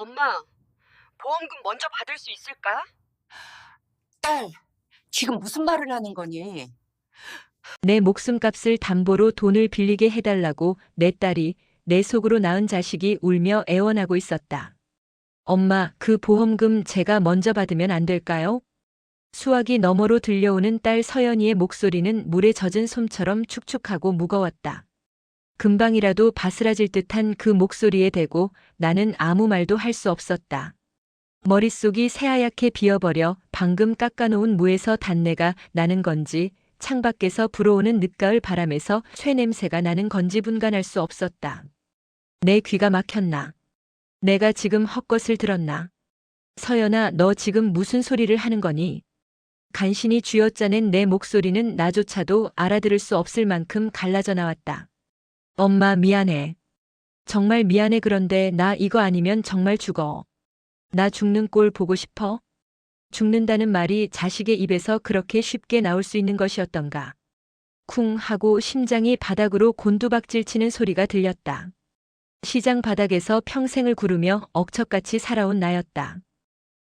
엄마, 보험금 먼저 받을 수 있을까? 딸, 지금 무슨 말을 하는 거니? 내 목숨값을 담보로 돈을 빌리게 해달라고 내 딸이 내 속으로 낳은 자식이 울며 애원하고 있었다. 엄마, 그 보험금 제가 먼저 받으면 안 될까요? 수화기 너머로 들려오는 딸 서연이의 목소리는 물에 젖은 솜처럼 축축하고 무거웠다. 금방이라도 바스라질 듯한 그 목소리에 대고 나는 아무 말도 할 수 없었다. 머릿속이 새하얗게 비어버려 방금 깎아놓은 무에서 단내가 나는 건지 창밖에서 불어오는 늦가을 바람에서 쇠냄새가 나는 건지 분간할 수 없었다. 내 귀가 막혔나? 내가 지금 헛것을 들었나? 서연아, 너 지금 무슨 소리를 하는 거니? 간신히 쥐어짜낸 내 목소리는 나조차도 알아들을 수 없을 만큼 갈라져 나왔다. 엄마, 미안해. 정말 미안해. 그런데 나 이거 아니면 정말 죽어. 나 죽는 꼴 보고 싶어? 죽는다는 말이 자식의 입에서 그렇게 쉽게 나올 수 있는 것이었던가. 쿵 하고 심장이 바닥으로 곤두박질 치는 소리가 들렸다. 시장 바닥에서 평생을 구르며 억척같이 살아온 나였다.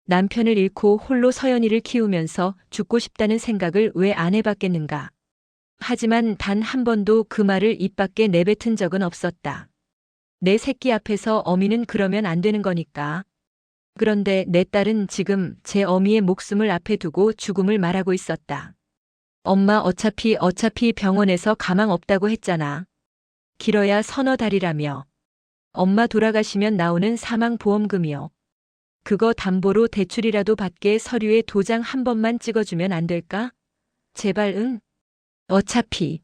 남편을 잃고 홀로 서연이를 키우면서 죽고 싶다는 생각을 왜 안 해봤겠는가. 하지만 단 한 번도 그 말을 입 밖에 내뱉은 적은 없었다. 내 새끼 앞에서 어미는 그러면 안 되는 거니까. 그런데 내 딸은 지금 제 어미의 목숨을 앞에 두고 죽음을 말하고 있었다. 엄마, 어차피 병원에서 가망 없다고 했잖아. 길어야 서너 달이라며. 엄마 돌아가시면 나오는 사망보험금이요. 그거 담보로 대출이라도 받게 서류에 도장 한 번만 찍어주면 안 될까? 제발. 응? 어차피.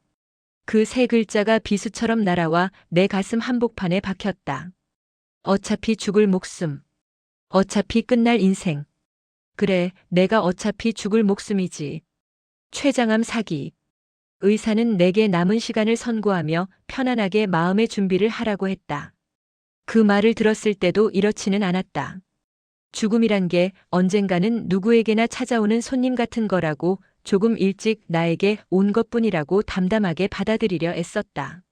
그 세 글자가 비수처럼 날아와 내 가슴 한복판에 박혔다. 어차피 죽을 목숨. 어차피 끝날 인생. 그래, 내가 어차피 죽을 목숨이지. 췌장암 사기. 의사는 내게 남은 시간을 선고하며 편안하게 마음의 준비를 하라고 했다. 그 말을 들었을 때도 이렇지는 않았다. 죽음이란 게 언젠가는 누구에게나 찾아오는 손님 같은 거라고 조금 일찍 나에게 온 것뿐이라고 담담하게 받아들이려 애썼다.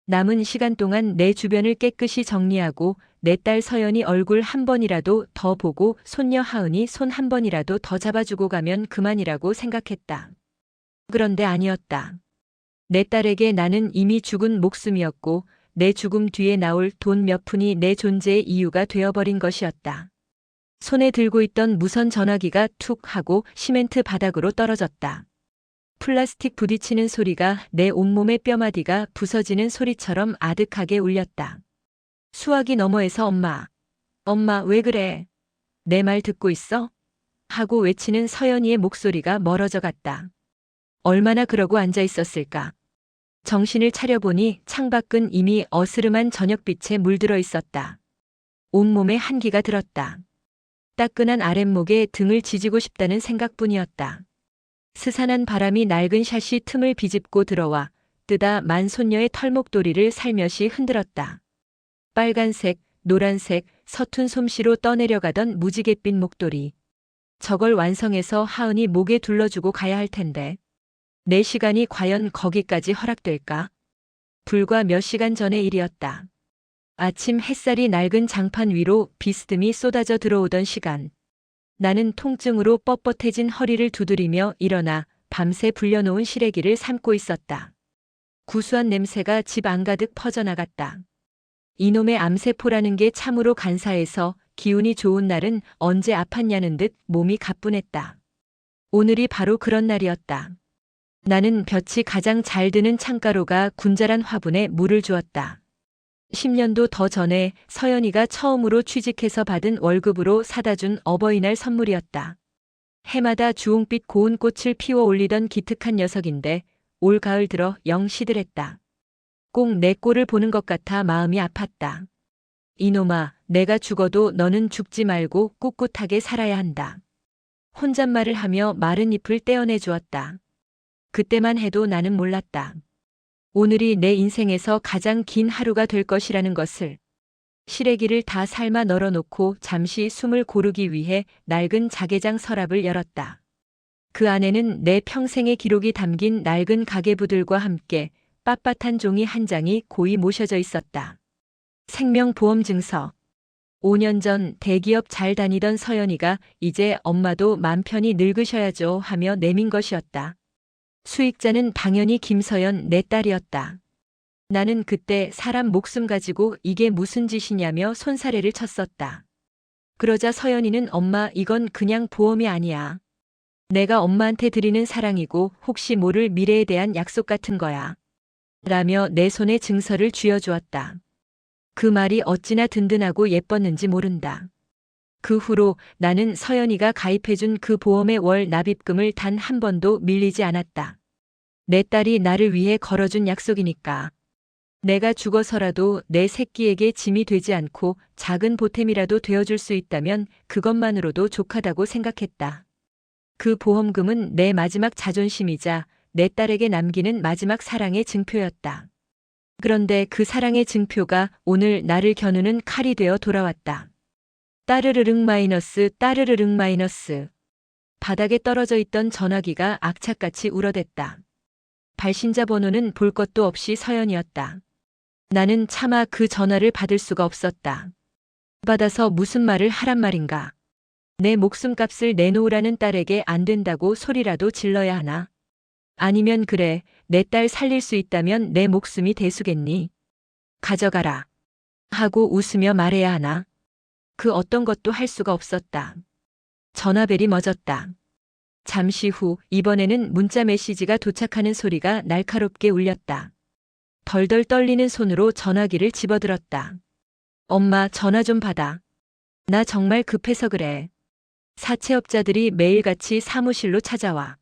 남은 시간 동안 내 주변을 깨끗이 정리하고 내 딸 서연이 얼굴 한 번이라도 더 보고 손녀 하은이 손 한 번이라도 더 잡아주고 가면 그만이라고 생각했다. 그런데 아니었다. 내 딸에게 나는 이미 죽은 목숨이었고 내 죽음 뒤에 나올 돈 몇 푼이 내 존재의 이유가 되어버린 것이었다. 손에 들고 있던 무선 전화기가 툭 하고 시멘트 바닥으로 떨어졌다. 플라스틱 부딪히는 소리가 내 온몸의 뼈마디가 부서지는 소리처럼 아득하게 울렸다. 수화기 너머에서 엄마, 엄마 왜 그래? 내 말 듣고 있어? 하고 외치는 서연이의 목소리가 멀어져 갔다. 얼마나 그러고 앉아 있었을까? 정신을 차려보니 창밖은 이미 어스름한 저녁빛에 물들어 있었다. 온몸에 한기가 들었다. 따끈한 아랫목에 등을 지지고 싶다는 생각뿐이었다. 스산한 바람이 낡은 샷이 틈을 비집고 들어와 뜨다 만 손녀의 털목도리를 살며시 흔들었다. 빨간색, 노란색, 서툰 솜씨로 떠내려가던 무지갯빛 목도리. 저걸 완성해서 하은이 목에 둘러주고 가야 할 텐데. 내 시간이 과연 거기까지 허락될까? 불과 몇 시간 전의 일이었다. 아침 햇살이 낡은 장판 위로 비스듬히 쏟아져 들어오던 시간. 나는 통증으로 뻣뻣해진 허리를 두드리며 일어나 밤새 불려놓은 시래기를 삶고 있었다. 구수한 냄새가 집 안가득 퍼져나갔다. 이놈의 암세포라는 게 참으로 간사해서 기운이 좋은 날은 언제 아팠냐는 듯 몸이 가뿐했다. 오늘이 바로 그런 날이었다. 나는 볕이 가장 잘 드는 창가로가 군자란 화분에 물을 주었다. 10년도 더 전에 서연이가 처음으로 취직해서 받은 월급으로 사다 준 어버이날 선물이었다. 해마다 주홍빛 고운 꽃을 피워 올리던 기특한 녀석인데 올 가을 들어 영 시들했다. 꼭 내 꼴을 보는 것 같아 마음이 아팠다. 이놈아, 내가 죽어도 너는 죽지 말고 꿋꿋하게 살아야 한다. 혼잣말을 하며 마른 잎을 떼어내 주었다. 그때만 해도 나는 몰랐다. 오늘이 내 인생에서 가장 긴 하루가 될 것이라는 것을. 시래기를 다 삶아 널어놓고 잠시 숨을 고르기 위해 낡은 자개장 서랍을 열었다. 그 안에는 내 평생의 기록이 담긴 낡은 가계부들과 함께 빳빳한 종이 한 장이 고이 모셔져 있었다. 생명보험증서. 5년 전 대기업 잘 다니던 서연이가 이제 엄마도 맘 편히 늙으셔야죠 하며 내민 것이었다. 수익자는 당연히 김서연 내 딸이었다. 나는 그때 사람 목숨 가지고 이게 무슨 짓이냐며 손사래를 쳤었다. 그러자 서연이는 엄마 이건 그냥 보험이 아니야. 내가 엄마한테 드리는 사랑이고 혹시 모를 미래에 대한 약속 같은 거야. 라며 내 손에 증서를 쥐어주었다. 그 말이 어찌나 든든하고 예뻤는지 모른다. 그 후로 나는 서연이가 가입해준 그 보험의 월 납입금을 단 한 번도 밀리지 않았다. 내 딸이 나를 위해 걸어준 약속이니까. 내가 죽어서라도 내 새끼에게 짐이 되지 않고 작은 보탬이라도 되어줄 수 있다면 그것만으로도 족하다고 생각했다. 그 보험금은 내 마지막 자존심이자 내 딸에게 남기는 마지막 사랑의 증표였다. 그런데 그 사랑의 증표가 오늘 나를 겨누는 칼이 되어 돌아왔다. 따르르릉 마이너스 따르르릉 마이너스. 바닥에 떨어져 있던 전화기가 악착같이 울어댔다. 발신자 번호는 볼 것도 없이 서연이었다. 나는 차마 그 전화를 받을 수가 없었다. 받아서 무슨 말을 하란 말인가. 내 목숨값을 내놓으라는 딸에게 안 된다고 소리라도 질러야 하나. 아니면 그래, 내 딸 살릴 수 있다면 내 목숨이 대수겠니? 가져가라. 하고 웃으며 말해야 하나. 그 어떤 것도 할 수가 없었다. 전화벨이 멎었다. 잠시 후 이번에는 문자 메시지가 도착하는 소리가 날카롭게 울렸다. 덜덜 떨리는 손으로 전화기를 집어들었다. 엄마 전화 좀 받아. 나 정말 급해서 그래. 사채업자들이 매일같이 사무실로 찾아와.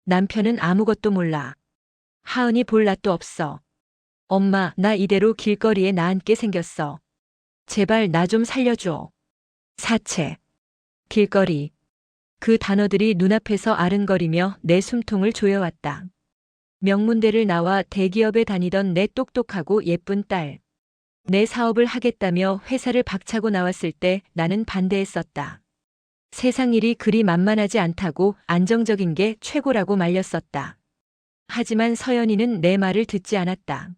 남편은 아무것도 몰라. 하은이 볼 낯도 없어. 엄마 나 이대로 길거리에 나앉게 생겼어. 제발 나 좀 살려줘. 사채. 길거리. 그 단어들이 눈앞에서 아른거리며 내 숨통을 조여왔다. 명문대를 나와 대기업에 다니던 내 똑똑하고 예쁜 딸. 내 사업을 하겠다며 회사를 박차고 나왔을 때 나는 반대했었다. 세상 일이 그리 만만하지 않다고 안정적인 게 최고라고 말렸었다. 하지만 서연이는 내 말을 듣지 않았다.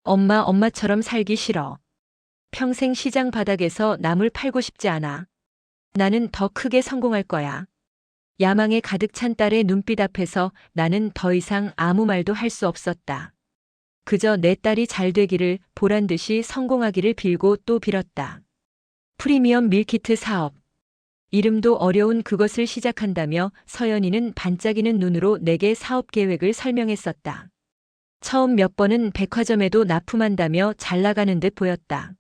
엄마처럼 살기 싫어. 평생 시장 바닥에서 남을 팔고 싶지 않아. 나는 더 크게 성공할 거야. 야망에 가득 찬 딸의 눈빛 앞에서 나는 더 이상 아무 말도 할 수 없었다. 그저 내 딸이 잘 되기를 보란듯이 성공하기를 빌고 또 빌었다. 프리미엄 밀키트 사업. 이름도 어려운 그것을 시작한다며 서연이는 반짝이는 눈으로 내게 사업 계획을 설명했었다. 처음 몇 번은 백화점에도 납품한다며 잘 나가는 듯 보였다.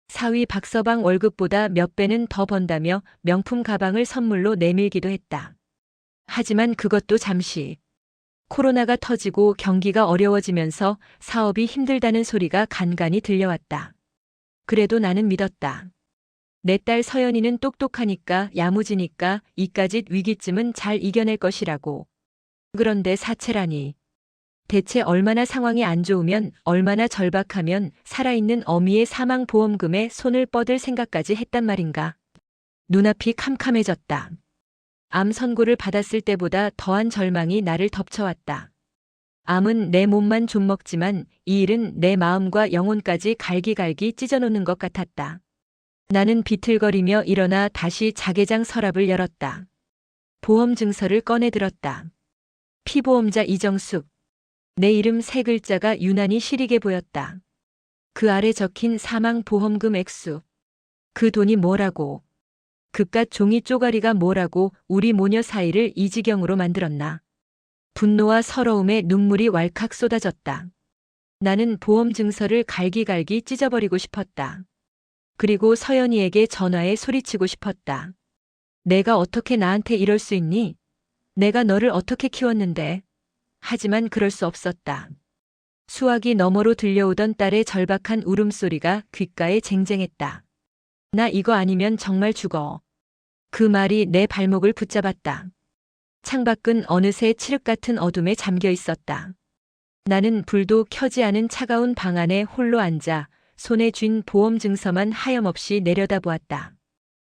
사위 박서방 월급보다 몇 배는 더 번다며 명품 가방을 선물로 내밀기도 했다. 하지만 그것도 잠시. 코로나가 터지고 경기가 어려워지면서 사업이 힘들다는 소리가 간간히 들려왔다. 그래도 나는 믿었다. 내 딸 서연이는 똑똑하니까 야무지니까 이까짓 위기쯤은 잘 이겨낼 것이라고. 그런데 사채라니. 대체 얼마나 상황이 안 좋으면 얼마나 절박하면 살아있는 어미의 사망보험금에 손을 뻗을 생각까지 했단 말인가. 눈앞이 캄캄해졌다. 암 선고를 받았을 때보다 더한 절망이 나를 덮쳐왔다. 암은 내 몸만 좀 먹지만 이 일은 내 마음과 영혼까지 갈기갈기 찢어놓는 것 같았다. 나는 비틀거리며 일어나 다시 자개장 서랍을 열었다. 보험 증서를 꺼내들었다. 피보험자 이정숙. 내 이름 세 글자가 유난히 시리게 보였다. 그 아래 적힌 사망보험금 액수. 그 돈이 뭐라고. 그깟 종이 쪼가리가 뭐라고 우리 모녀 사이를 이 지경으로 만들었나. 분노와 서러움에 눈물이 왈칵 쏟아졌다. 나는 보험 증서를 갈기갈기 찢어버리고 싶었다. 그리고 서연이에게 전화해 소리치고 싶었다. 내가 어떻게 나한테 이럴 수 있니? 내가 너를 어떻게 키웠는데. 하지만 그럴 수 없었다. 수화기 너머로 들려오던 딸의 절박한 울음소리가 귓가에 쟁쟁했다. 나 이거 아니면 정말 죽어. 그 말이 내 발목을 붙잡았다. 창밖은 어느새 칠흑 같은 어둠에 잠겨 있었다. 나는 불도 켜지 않은 차가운 방 안에 홀로 앉아 손에 쥔 보험 증서만 하염없이 내려다보았다.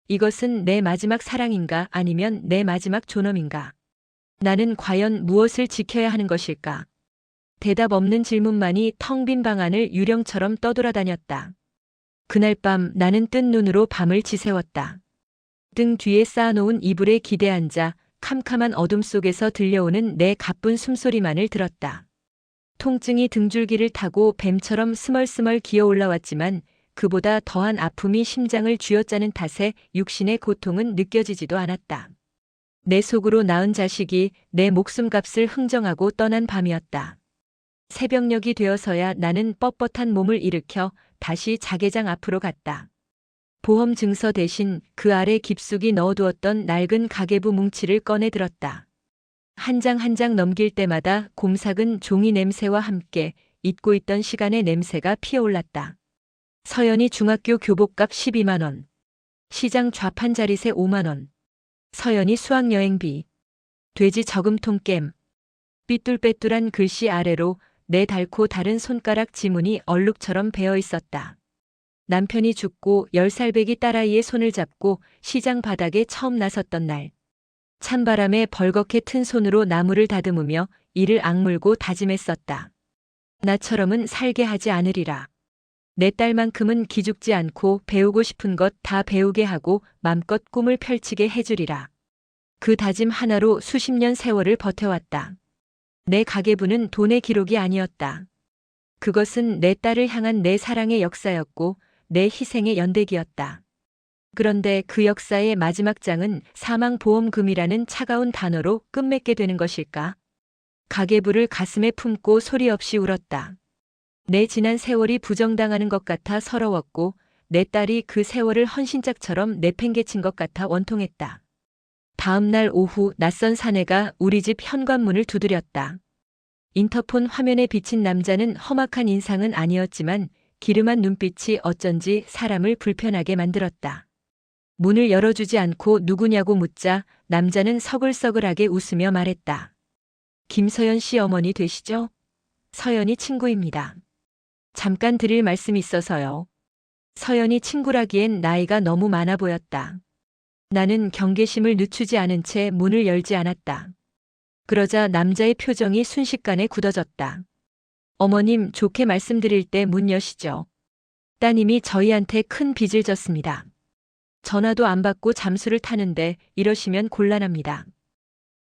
이것은 내 마지막 사랑인가 아니면 내 마지막 존엄인가? 나는 과연 무엇을 지켜야 하는 것일까? 대답 없는 질문만이 텅 빈 방 안을 유령처럼 떠돌아다녔다. 그날 밤 나는 뜬 눈으로 밤을 지새웠다. 등 뒤에 쌓아놓은 이불에 기대앉아 캄캄한 어둠 속에서 들려오는 내 가쁜 숨소리만을 들었다. 통증이 등줄기를 타고 뱀처럼 스멀스멀 기어 올라왔지만 그보다 더한 아픔이 심장을 쥐어짜는 탓에 육신의 고통은 느껴지지도 않았다. 내 속으로 낳은 자식이 내 목숨값을 흥정하고 떠난 밤이었다. 새벽녘이 되어서야 나는 뻣뻣한 몸을 일으켜 다시 자개장 앞으로 갔다. 보험 증서 대신 그 아래 깊숙이 넣어두었던 낡은 가계부 뭉치를 꺼내 들었다. 한 장 한 장 넘길 때마다 곰삭은 종이 냄새와 함께 잊고 있던 시간의 냄새가 피어올랐다. 서연이 중학교 교복값 12만 원. 시장 좌판 자릿세 5만 원. 서연이 수학여행비. 돼지 저금통 깸. 삐뚤빼뚤한 글씨 아래로 내 닳고 다른 손가락 지문이 얼룩처럼 배어 있었다. 남편이 죽고 10살배기 딸아이의 손을 잡고 시장 바닥에 처음 나섰던 날. 찬바람에 벌겋게 튼 손으로 나무를 다듬으며 이를 악물고 다짐했었다. 나처럼은 살게 하지 않으리라. 내 딸만큼은 기죽지 않고 배우고 싶은 것 다 배우게 하고 맘껏 꿈을 펼치게 해주리라. 그 다짐 하나로 수십 년 세월을 버텨왔다. 내 가계부는 돈의 기록이 아니었다. 그것은 내 딸을 향한 내 사랑의 역사였고 내 희생의 연대기였다. 그런데 그 역사의 마지막 장은 사망보험금이라는 차가운 단어로 끝맺게 되는 것일까? 가계부를 가슴에 품고 소리 없이 울었다. 내 지난 세월이 부정당하는 것 같아 서러웠고 내 딸이 그 세월을 헌신짝처럼 내팽개친 것 같아 원통했다. 다음 날 오후 낯선 사내가 우리 집 현관문을 두드렸다. 인터폰 화면에 비친 남자는 험악한 인상은 아니었지만 기름한 눈빛이 어쩐지 사람을 불편하게 만들었다. 문을 열어주지 않고 누구냐고 묻자 남자는 서글서글하게 웃으며 말했다. 김서연 씨 어머니 되시죠? 서연이 친구입니다. 잠깐 드릴 말씀이 있어서요. 서연이 친구라기엔 나이가 너무 많아 보였다. 나는 경계심을 늦추지 않은 채 문을 열지 않았다. 그러자 남자의 표정이 순식간에 굳어졌다. 어머님, 좋게 말씀드릴 때 문 여시죠. 따님이 저희한테 큰 빚을 졌습니다. 전화도 안 받고 잠수를 타는데 이러시면 곤란합니다.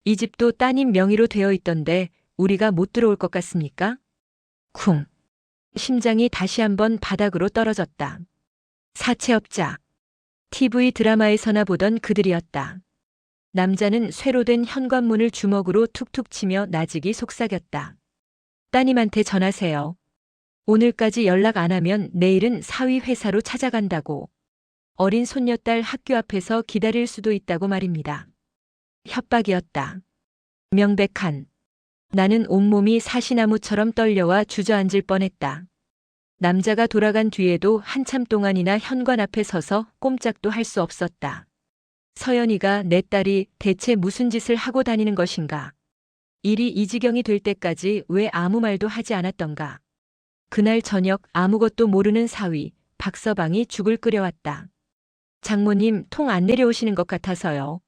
이 집도 따님 명의로 되어 있던데 우리가 못 들어올 것 같습니까? 쿵. 심장이 다시 한번 바닥으로 떨어졌다. 사채업자. TV 드라마에서나 보던 그들이었다. 남자는 쇠로 된 현관문을 주먹으로 툭툭 치며 나직이 속삭였다. 따님한테 전하세요. 오늘까지 연락 안 하면 내일은 사위 회사로 찾아간다고. 어린 손녀딸 학교 앞에서 기다릴 수도 있다고 말입니다. 협박이었다. 명백한. 나는 온몸이 사시나무처럼 떨려와 주저앉을 뻔했다. 남자가 돌아간 뒤에도 한참 동안이나 현관 앞에 서서 꼼짝도 할 수 없었다. 서연이가 내 딸이 대체 무슨 짓을 하고 다니는 것인가? 일이 이 지경이 될 때까지 왜 아무 말도 하지 않았던가? 그날 저녁 아무것도 모르는 사위, 박서방이 죽을 끓여왔다. 장모님, 통 안 내려오시는 것 같아서요.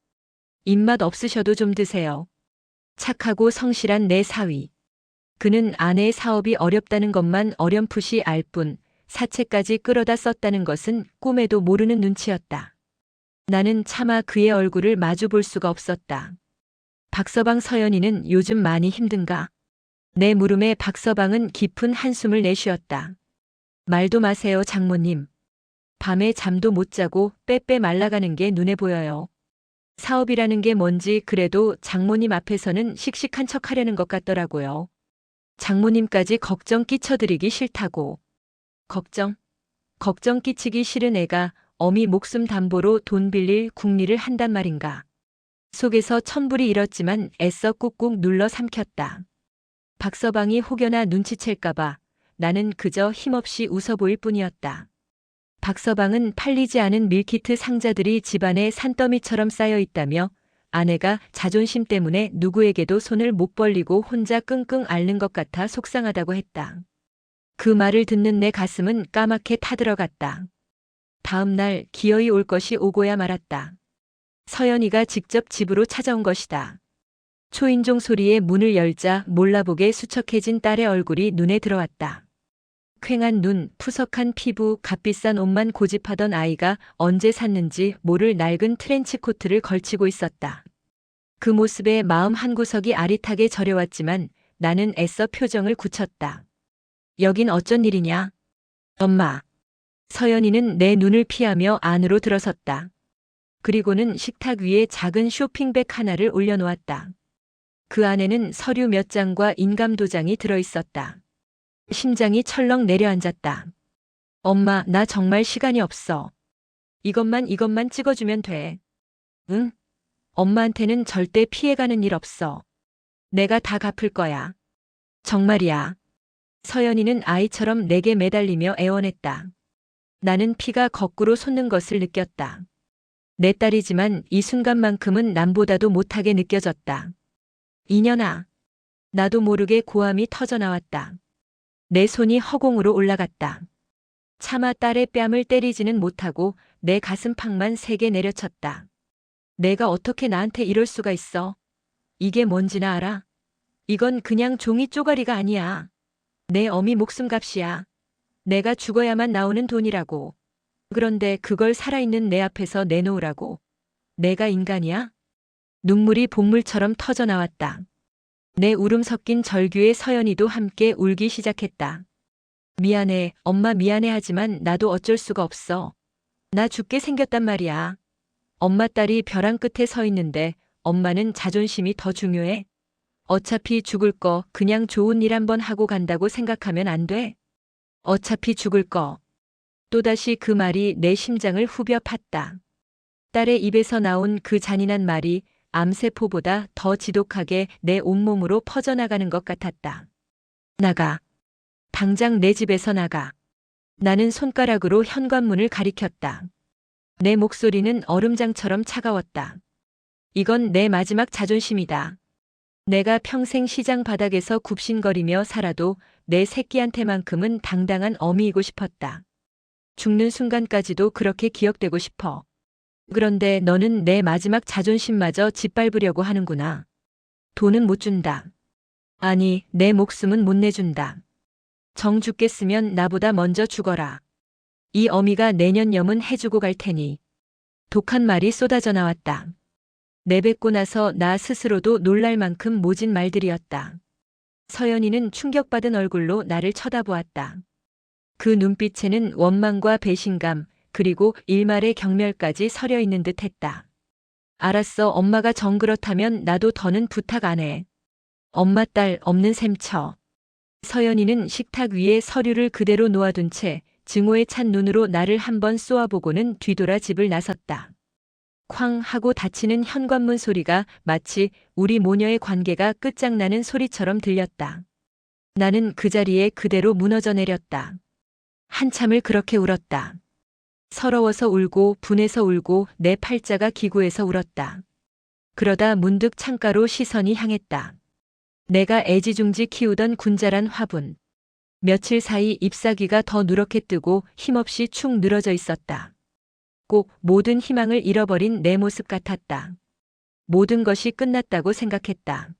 입맛 없으셔도 좀 드세요. 착하고 성실한 내 사위. 그는 아내의 사업이 어렵다는 것만 어렴풋이 알 뿐 사채까지 끌어다 썼다는 것은 꿈에도 모르는 눈치였다. 나는 차마 그의 얼굴을 마주 볼 수가 없었다. 박서방, 서연이는 요즘 많이 힘든가? 내 물음에 박서방은 깊은 한숨을 내쉬었다. 말도 마세요, 장모님. 밤에 잠도 못 자고 빼빼 말라가는 게 눈에 보여요. 사업이라는 게 뭔지 그래도 장모님 앞에서는 씩씩한 척 하려는 것 같더라고요. 장모님까지 걱정 끼쳐드리기 싫다고. 걱정 끼치기 싫은 애가 어미 목숨 담보로 돈 빌릴 궁리를 한단 말인가. 속에서 천불이 일었지만 애써 꾹꾹 눌러 삼켰다. 박서방이 혹여나 눈치챌까봐 나는 그저 힘없이 웃어 보일 뿐이었다. 박서방은 팔리지 않은 밀키트 상자들이 집안에 산더미처럼 쌓여 있다며 아내가 자존심 때문에 누구에게도 손을 못 벌리고 혼자 끙끙 앓는 것 같아 속상하다고 했다. 그 말을 듣는 내 가슴은 까맣게 타들어갔다. 다음 날 기어이 올 것이 오고야 말았다. 서연이가 직접 집으로 찾아온 것이다. 초인종 소리에 문을 열자 몰라보게 수척해진 딸의 얼굴이 눈에 들어왔다. 퀭한 눈, 푸석한 피부, 값비싼 옷만 고집하던 아이가 언제 샀는지 모를 낡은 트렌치 코트를 걸치고 있었다. 그 모습에 마음 한구석이 아릿하게 저려왔지만 나는 애써 표정을 굳혔다. 여긴 어쩐 일이냐? 엄마. 서연이는 내 눈을 피하며 안으로 들어섰다. 그리고는 식탁 위에 작은 쇼핑백 하나를 올려놓았다. 그 안에는 서류 몇 장과 인감도장이 들어있었다. 심장이 철렁 내려앉았다. 엄마, 나 정말 시간이 없어. 이것만 찍어주면 돼. 응? 엄마한테는 절대 피해가는 일 없어. 내가 다 갚을 거야. 정말이야. 서연이는 아이처럼 내게 매달리며 애원했다. 나는 피가 거꾸로 솟는 것을 느꼈다. 내 딸이지만 이 순간만큼은 남보다도 못하게 느껴졌다. 이년아. 나도 모르게 고함이 터져나왔다. 내 손이 허공으로 올라갔다. 차마 딸의 뺨을 때리지는 못하고 내 가슴팍만 세게 내려쳤다. 내가 어떻게 나한테 이럴 수가 있어? 이게 뭔지나 알아? 이건 그냥 종이 쪼가리가 아니야. 내 어미 목숨값이야. 내가 죽어야만 나오는 돈이라고. 그런데 그걸 살아있는 내 앞에서 내놓으라고. 내가 인간이야? 눈물이 본물처럼 터져나왔다. 내 울음 섞인 절규에 서연이도 함께 울기 시작했다. 미안해, 엄마 미안해 하지만 나도 어쩔 수가 없어. 나 죽게 생겼단 말이야. 엄마 딸이 벼랑 끝에 서 있는데 엄마는 자존심이 더 중요해? 어차피 죽을 거 그냥 좋은 일 한번 하고 간다고 생각하면 안 돼? 어차피 죽을 거. 또다시 그 말이 내 심장을 후벼 팠다. 딸의 입에서 나온 그 잔인한 말이 암세포보다 더 지독하게 내 온몸으로 퍼져나가는 것 같았다. 나가. 당장 내 집에서 나가. 나는 손가락으로 현관문을 가리켰다. 내 목소리는 얼음장처럼 차가웠다. 이건 내 마지막 자존심이다. 내가 평생 시장 바닥에서 굽신거리며 살아도 내 새끼한테만큼은 당당한 어미이고 싶었다. 죽는 순간까지도 그렇게 기억되고 싶어. 그런데 너는 내 마지막 자존심마저 짓밟으려고 하는구나. 돈은 못 준다. 아니, 내 목숨은 못 내준다. 정 죽겠으면 나보다 먼저 죽어라. 이 어미가 내년 염은 해주고 갈 테니. 독한 말이 쏟아져 나왔다. 내뱉고 나서 나 스스로도 놀랄 만큼 모진 말들이었다. 서연이는 충격받은 얼굴로 나를 쳐다보았다. 그 눈빛에는 원망과 배신감, 그리고 일말의 경멸까지 서려 있는 듯 했다. 알았어, 엄마가 정 그렇다면 나도 더는 부탁 안 해. 엄마 딸 없는 셈 쳐. 서연이는 식탁 위에 서류를 그대로 놓아둔 채 증오에 찬 눈으로 나를 한번 쏘아보고는 뒤돌아 집을 나섰다. 쾅 하고 닫히는 현관문 소리가 마치 우리 모녀의 관계가 끝장나는 소리처럼 들렸다. 나는 그 자리에 그대로 무너져 내렸다. 한참을 그렇게 울었다. 서러워서 울고 분해서 울고 내 팔자가 기구해서 울었다. 그러다 문득 창가로 시선이 향했다. 내가 애지중지 키우던 군자란 화분. 며칠 사이 잎사귀가 더 누렇게 뜨고 힘없이 축 늘어져 있었다. 꼭 모든 희망을 잃어버린 내 모습 같았다. 모든 것이 끝났다고 생각했다.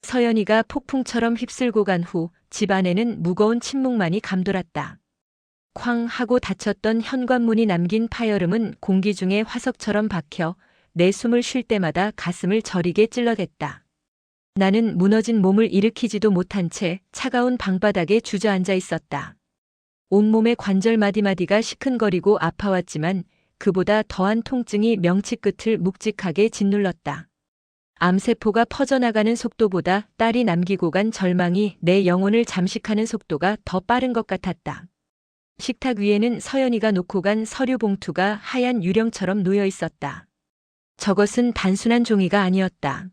서연이가 폭풍처럼 휩쓸고 간 후 집안에는 무거운 침묵만이 감돌았다. 쾅 하고 닫혔던 현관문이 남긴 파열음은 공기 중에 화석처럼 박혀 내 숨을 쉴 때마다 가슴을 저리게 찔러댔다. 나는 무너진 몸을 일으키지도 못한 채 차가운 방바닥에 주저앉아 있었다. 온몸의 관절 마디마디가 시큰거리고 아파왔지만 그보다 더한 통증이 명치 끝을 묵직하게 짓눌렀다. 암세포가 퍼져나가는 속도보다 딸이 남기고 간 절망이 내 영혼을 잠식하는 속도가 더 빠른 것 같았다. 식탁 위에는 서연이가 놓고 간 서류 봉투가 하얀 유령처럼 놓여 있었다. 저것은 단순한 종이가 아니었다.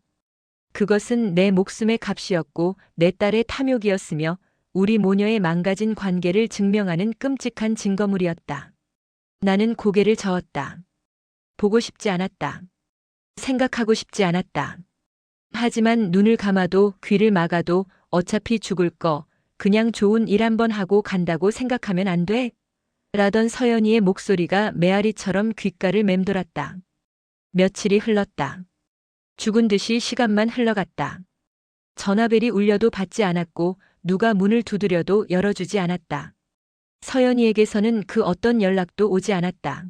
그것은 내 목숨의 값이었고 내 딸의 탐욕이었으며 우리 모녀의 망가진 관계를 증명하는 끔찍한 증거물이었다. 나는 고개를 저었다. 보고 싶지 않았다. 생각하고 싶지 않았다. 하지만 눈을 감아도 귀를 막아도 어차피 죽을 거 그냥 좋은 일 한번 하고 간다고 생각하면 안 돼? 라던 서연이의 목소리가 메아리처럼 귓가를 맴돌았다. 며칠이 흘렀다. 죽은 듯이 시간만 흘러갔다. 전화벨이 울려도 받지 않았고 누가 문을 두드려도 열어주지 않았다. 서연이에게서는 그 어떤 연락도 오지 않았다.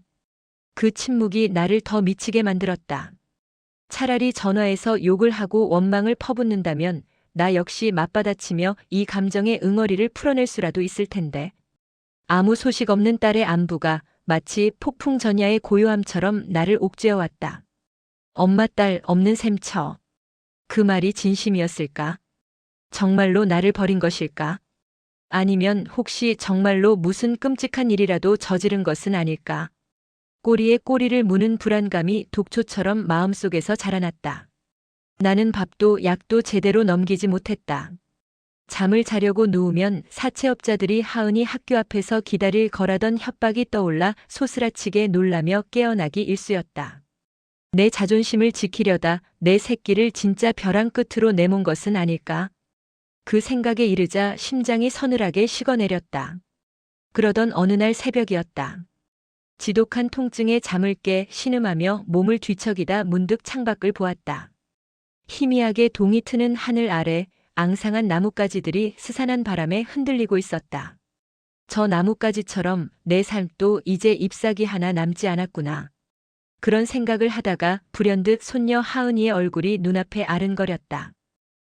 그 침묵이 나를 더 미치게 만들었다. 차라리 전화해서 욕을 하고 원망을 퍼붓는다면 나 역시 맞받아치며 이 감정의 응어리를 풀어낼 수라도 있을 텐데. 아무 소식 없는 딸의 안부가 마치 폭풍 전야의 고요함처럼 나를 옥죄어왔다. 엄마 딸 없는 셈쳐. 그 말이 진심이었을까? 정말로 나를 버린 것일까? 아니면 혹시 정말로 무슨 끔찍한 일이라도 저지른 것은 아닐까? 꼬리에 꼬리를 무는 불안감이 독초처럼 마음속에서 자라났다. 나는 밥도 약도 제대로 넘기지 못했다. 잠을 자려고 누우면 사채업자들이 하은이 학교 앞에서 기다릴 거라던 협박이 떠올라 소스라치게 놀라며 깨어나기 일쑤였다. 내 자존심을 지키려다 내 새끼를 진짜 벼랑 끝으로 내몬 것은 아닐까? 그 생각에 이르자 심장이 서늘하게 식어내렸다. 그러던 어느 날 새벽이었다. 지독한 통증에 잠을 깨 신음하며 몸을 뒤척이다 문득 창밖을 보았다. 희미하게 동이 트는 하늘 아래 앙상한 나뭇가지들이 스산한 바람에 흔들리고 있었다. 저 나뭇가지처럼 내 삶도 이제 잎사귀 하나 남지 않았구나. 그런 생각을 하다가 불현듯 손녀 하은이의 얼굴이 눈앞에 아른거렸다.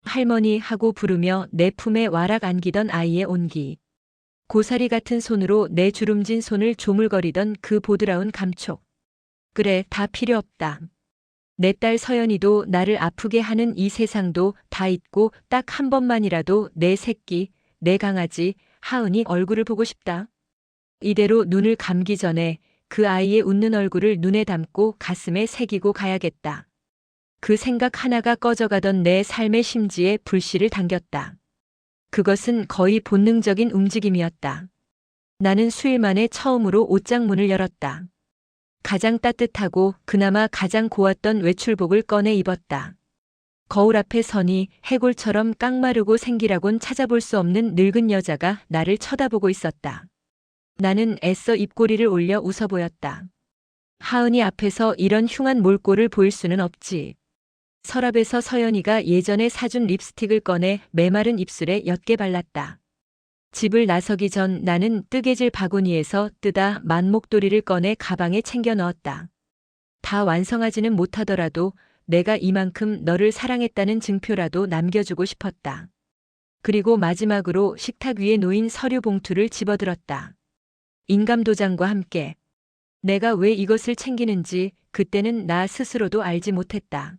할머니 하고 부르며 내 품에 와락 안기던 아이의 온기. 고사리 같은 손으로 내 주름진 손을 조물거리던 그 보드라운 감촉. 그래, 다 필요 없다. 내 딸 서연이도 나를 아프게 하는 이 세상도 다 잊고 딱 한 번만이라도 내 새끼, 내 강아지, 하은이 얼굴을 보고 싶다. 이대로 눈을 감기 전에 그 아이의 웃는 얼굴을 눈에 담고 가슴에 새기고 가야겠다. 그 생각 하나가 꺼져가던 내 삶의 심지에 불씨를 당겼다. 그것은 거의 본능적인 움직임이었다. 나는 수일 만에 처음으로 옷장 문을 열었다. 가장 따뜻하고 그나마 가장 고왔던 외출복을 꺼내 입었다. 거울 앞에 서니 해골처럼 깡마르고 생기라곤 찾아볼 수 없는 늙은 여자가 나를 쳐다보고 있었다. 나는 애써 입꼬리를 올려 웃어 보였다. 하은이 앞에서 이런 흉한 몰골을 보일 수는 없지. 서랍에서 서연이가 예전에 사준 립스틱을 꺼내 메마른 입술에 옅게 발랐다. 집을 나서기 전 나는 뜨개질 바구니에서 뜨다 만목도리를 꺼내 가방에 챙겨 넣었다. 다 완성하지는 못하더라도 내가 이만큼 너를 사랑했다는 증표라도 남겨주고 싶었다. 그리고 마지막으로 식탁 위에 놓인 서류 봉투를 집어들었다. 인감도장과 함께. 내가 왜 이것을 챙기는지 그때는 나 스스로도 알지 못했다.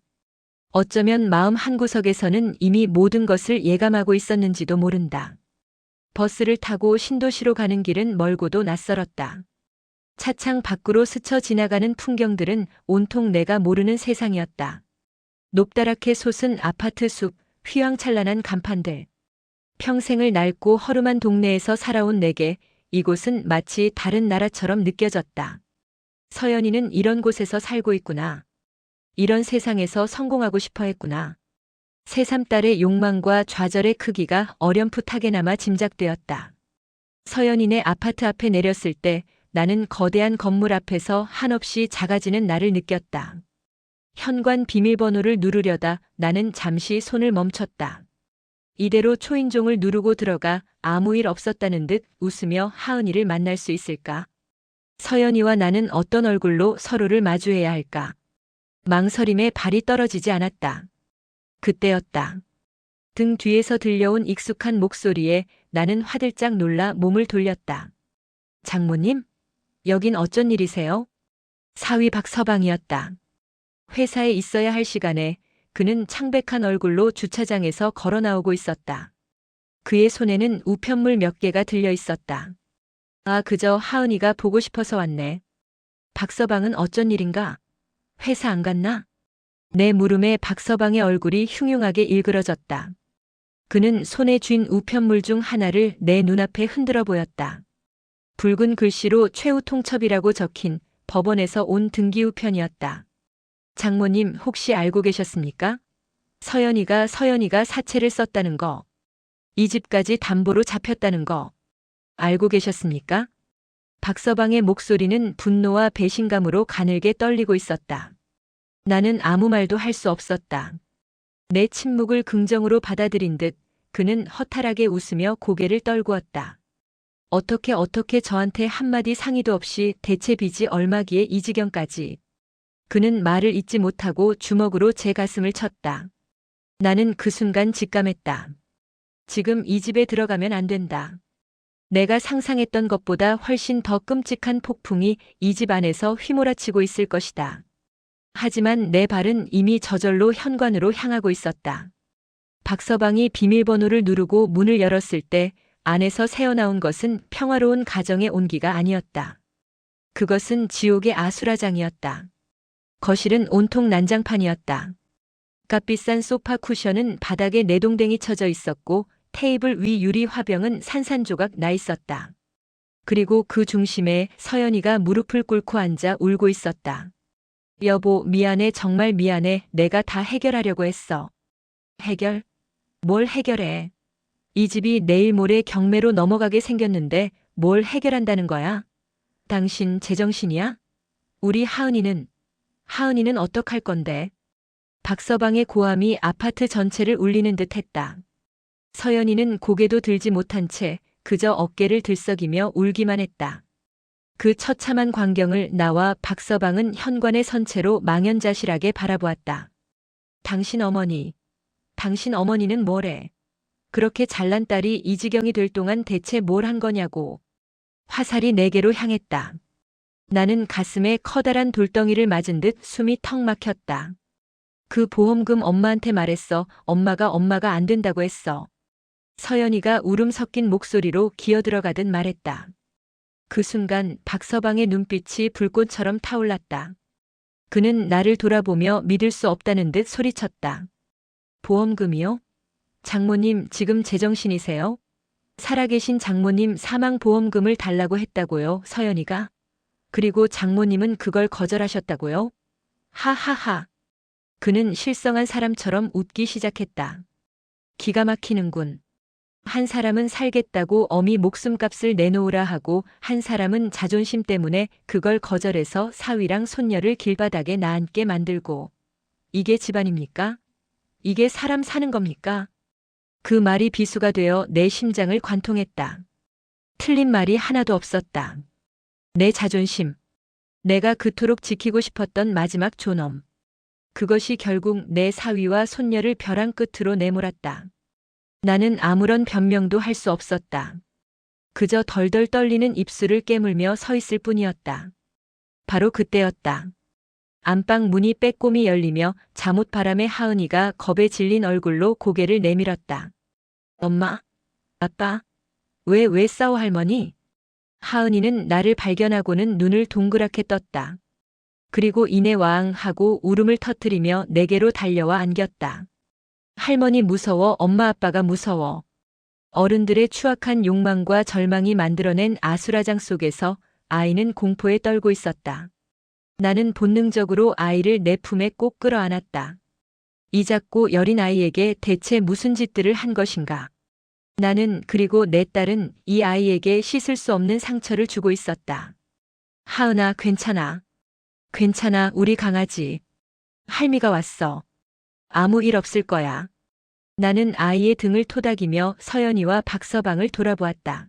어쩌면 마음 한구석에서는 이미 모든 것을 예감하고 있었는지도 모른다. 버스를 타고 신도시로 가는 길은 멀고도 낯설었다. 차창 밖으로 스쳐 지나가는 풍경들은 온통 내가 모르는 세상이었다. 높다랗게 솟은 아파트 숲, 휘황찬란한 간판들. 평생을 낡고 허름한 동네에서 살아온 내게 이곳은 마치 다른 나라처럼 느껴졌다. 서연이는 이런 곳에서 살고 있구나. 이런 세상에서 성공하고 싶어 했구나. 새삼딸의 욕망과 좌절의 크기가 어렴풋하게나마 짐작되었다. 서연이네 아파트 앞에 내렸을 때 나는 거대한 건물 앞에서 한없이 작아지는 나를 느꼈다. 현관 비밀번호를 누르려다 나는 잠시 손을 멈췄다. 이대로 초인종을 누르고 들어가 아무 일 없었다는 듯 웃으며 하은이를 만날 수 있을까? 서연이와 나는 어떤 얼굴로 서로를 마주해야 할까? 망설임에 발이 떨어지지 않았다. 그때였다. 등 뒤에서 들려온 익숙한 목소리에 나는 화들짝 놀라 몸을 돌렸다. 장모님? 여긴 어쩐 일이세요? 사위 박서방이었다. 회사에 있어야 할 시간에 그는 창백한 얼굴로 주차장에서 걸어 나오고 있었다. 그의 손에는 우편물 몇 개가 들려 있었다. 아, 그저 하은이가 보고 싶어서 왔네. 박서방은 어쩐 일인가? 회사 안 갔나? 내 물음에 박서방의 얼굴이 흉흉하게 일그러졌다. 그는 손에 쥔 우편물 중 하나를 내 눈앞에 흔들어 보였다. 붉은 글씨로 최후 통첩이라고 적힌 법원에서 온 등기우편이었다. 장모님 혹시 알고 계셨습니까? 서연이가 사채를 썼다는 거. 이 집까지 담보로 잡혔다는 거. 알고 계셨습니까? 박서방의 목소리는 분노와 배신감으로 가늘게 떨리고 있었다. 나는 아무 말도 할 수 없었다. 내 침묵을 긍정으로 받아들인 듯 그는 허탈하게 웃으며 고개를 떨구었다. 어떻게 저한테 한마디 상의도 없이 대체 빚이 얼마기에 이 지경까지. 그는 말을 잇지 못하고 주먹으로 제 가슴을 쳤다. 나는 그 순간 직감했다. 지금 이 집에 들어가면 안 된다. 내가 상상했던 것보다 훨씬 더 끔찍한 폭풍이 이 집 안에서 휘몰아치고 있을 것이다. 하지만 내 발은 이미 저절로 현관으로 향하고 있었다. 박서방이 비밀번호를 누르고 문을 열었을 때 안에서 새어나온 것은 평화로운 가정의 온기가 아니었다. 그것은 지옥의 아수라장이었다. 거실은 온통 난장판이었다. 값비싼 소파 쿠션은 바닥에 내동댕이 쳐져 있었고 테이블 위 유리 화병은 산산조각 나 있었다. 그리고 그 중심에 서연이가 무릎을 꿇고 앉아 울고 있었다. 여보, 미안해, 정말 미안해. 내가 다 해결하려고 했어. 해결? 뭘 해결해? 이 집이 내일 모레 경매로 넘어가게 생겼는데 뭘 해결한다는 거야? 당신 제정신이야? 우리 하은이는 어떡할 건데? 박서방의 고함이 아파트 전체를 울리는 듯 했다. 서연이는 고개도 들지 못한 채 그저 어깨를 들썩이며 울기만 했다. 그 처참한 광경을 나와 박서방은 현관에 선 채로 망연자실하게 바라보았다. 당신 어머니는 뭐래? 그렇게 잘난 딸이 이 지경이 될 동안 대체 뭘 한 거냐고. 화살이 내게로 향했다. 나는 가슴에 커다란 돌덩이를 맞은 듯 숨이 턱 막혔다. 그 보험금 엄마한테 말했어. 엄마가 안 된다고 했어. 서연이가 울음 섞인 목소리로 기어들어가듯 말했다. 그 순간 박서방의 눈빛이 불꽃처럼 타올랐다. 그는 나를 돌아보며 믿을 수 없다는 듯 소리쳤다. 보험금이요? 장모님, 지금 제정신이세요? 살아계신 장모님 사망보험금을 달라고 했다고요, 서연이가? 그리고 장모님은 그걸 거절하셨다고요? 하하하. 그는 실성한 사람처럼 웃기 시작했다. 기가 막히는군. 한 사람은 살겠다고 어미 목숨값을 내놓으라 하고 한 사람은 자존심 때문에 그걸 거절해서 사위랑 손녀를 길바닥에 나앉게 만들고. 이게 집안입니까? 이게 사람 사는 겁니까? 그 말이 비수가 되어 내 심장을 관통했다. 틀린 말이 하나도 없었다. 내 자존심. 내가 그토록 지키고 싶었던 마지막 존엄. 그것이 결국 내 사위와 손녀를 벼랑 끝으로 내몰았다. 나는 아무런 변명도 할 수 없었다. 그저 덜덜 떨리는 입술을 깨물며 서 있을 뿐이었다. 바로 그때였다. 안방 문이 빼꼼히 열리며 잠옷바람에 하은이가 겁에 질린 얼굴로 고개를 내밀었다. 엄마? 아빠? 왜 싸워 할머니? 하은이는 나를 발견하고는 눈을 동그랗게 떴다. 그리고 이내 와앙 하고 울음을 터뜨리며 내게로 달려와 안겼다. 할머니 무서워, 엄마 아빠가 무서워. 어른들의 추악한 욕망과 절망이 만들어낸 아수라장 속에서 아이는 공포에 떨고 있었다. 나는 본능적으로 아이를 내 품에 꼭 끌어안았다. 이 작고 여린 아이에게 대체 무슨 짓들을 한 것인가? 나는 그리고 내 딸은 이 아이에게 씻을 수 없는 상처를 주고 있었다. 하은아, 괜찮아. 괜찮아, 우리 강아지. 할미가 왔어. 아무 일 없을 거야. 나는 아이의 등을 토닥이며 서연이와 박서방을 돌아보았다.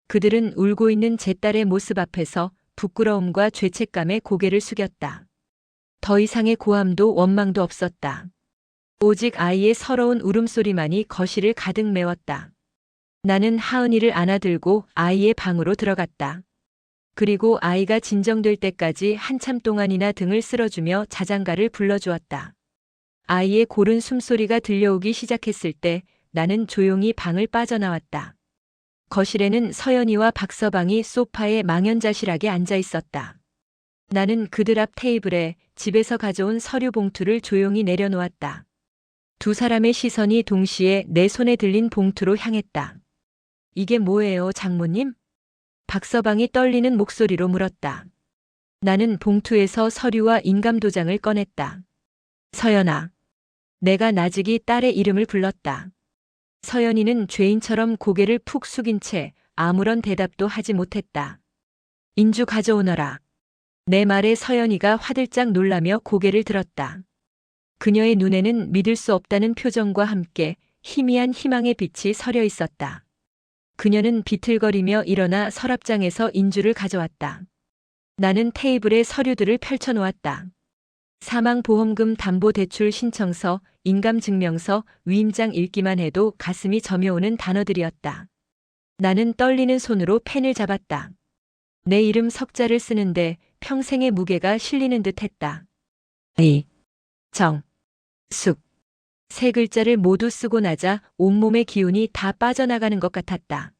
그들은 울고 있는 제 딸의 모습 앞에서 부끄러움과 죄책감에 고개를 숙였다. 더 이상의 고함도 원망도 없었다. 오직 아이의 서러운 울음소리만이 거실을 가득 메웠다. 나는 하은이를 안아들고 아이의 방으로 들어갔다. 그리고 아이가 진정될 때까지 한참 동안이나 등을 쓸어주며 자장가를 불러주었다. 아이의 고른 숨소리가 들려오기 시작했을 때 나는 조용히 방을 빠져나왔다. 거실에는 서연이와 박서방이 소파에 망연자실하게 앉아 있었다. 나는 그들 앞 테이블에 집에서 가져온 서류 봉투를 조용히 내려놓았다. 두 사람의 시선이 동시에 내 손에 들린 봉투로 향했다. 이게 뭐예요, 장모님? 박서방이 떨리는 목소리로 물었다. 나는 봉투에서 서류와 인감도장을 꺼냈다. 서연아. 내가 나직이 딸의 이름을 불렀다. 서연이는 죄인처럼 고개를 푹 숙인 채 아무런 대답도 하지 못했다. 인주 가져오너라. 내 말에 서연이가 화들짝 놀라며 고개를 들었다. 그녀의 눈에는 믿을 수 없다는 표정과 함께 희미한 희망의 빛이 서려 있었다. 그녀는 비틀거리며 일어나 서랍장에서 인주를 가져왔다. 나는 테이블에 서류들을 펼쳐놓았다. 사망보험금 담보대출 신청서, 인감증명서, 위임장 읽기만 해도 가슴이 저며오는 단어들이었다. 나는 떨리는 손으로 펜을 잡았다. 내 이름 석자를 쓰는데 평생의 무게가 실리는 듯 했다. 이, 정, 숙. 세 글자를 모두 쓰고 나자 온몸의 기운이 다 빠져나가는 것 같았다.